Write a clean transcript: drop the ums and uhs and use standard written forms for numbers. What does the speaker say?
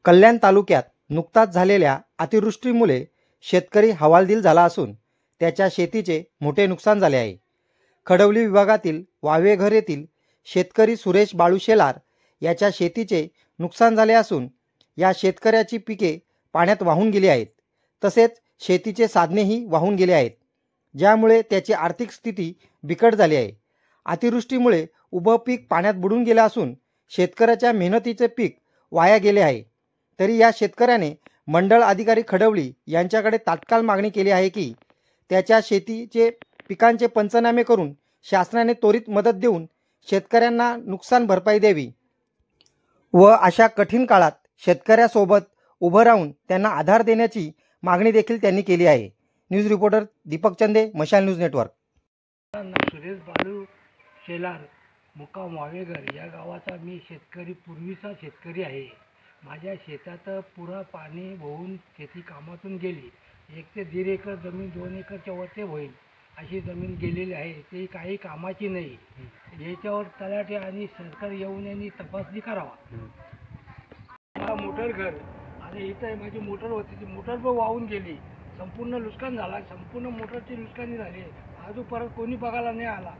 कल्याण तालुक्यात नुकताच झालेल्या अतिवृष्टीमुळे शेतकरी हवालदिल झाला असून त्याच्या शेतीचे मोठे नुकसान झाले आहे। खडवली विभागातील वावेघर येथील शेतकरी सुरेश बाळू शेलार याच्या शेतीचे नुकसान झाले असून या शेतकऱ्याची पिके पाण्यात वाहून गेली आहेत, तसेच शेतीचे साधनेही वाहून गेले आहेत, ज्यामुळे त्याची आर्थिक स्थिती बिकट झाली आहे। अतिवृष्टीमुळे उभं पीक पाण्यात बुडून गेले असून शेतकऱ्याच्या मेहनतीचे पीक वाया गेले आहे। तरी या शेतकऱ्याने मंडळ अधिकारी खडवली यांच्याकडे तात्काळ मागणी केली आहे की त्याच्या शेतीचे पिकांचे पंचनामे करून शासनाने त्वरित मदत देऊन शेतकऱ्यांना नुकसान भरपाई द्यावी व अशा कठीण काळात शेतकऱ्यासोबत उभं राहून त्यांना आधार देण्याची मागणी देखील त्यांनी केली आहे। न्यूज रिपोर्टर दीपक चंदे, मशाल न्यूज नेटवर्क। सुरेश बाळू शेलार, मुक्काम वावेघर या गावाचा मी शेतकरी, पूर्वीचा शेतकरी आहे। माझ्या शेतात पुरा पाणी वाहून शेती कामातून गेली। 1 ते 1.5 एकर जमीन 2 एकरच्या वरती होईल अशी जमीन गेलेली आहे, ती काही कामाची नाही। याच्यावर तलाठी आणि सरकार येऊन यांनी तपासणी करावा। मला मोटर घर आणि इथं माझी मोटर होती, ती मोटर पण वाहून गेली, संपूर्ण नुकसान झाला, संपूर्ण मोटरची नुकसानी झाली। अजून परत कोणी बघायला नाही आला।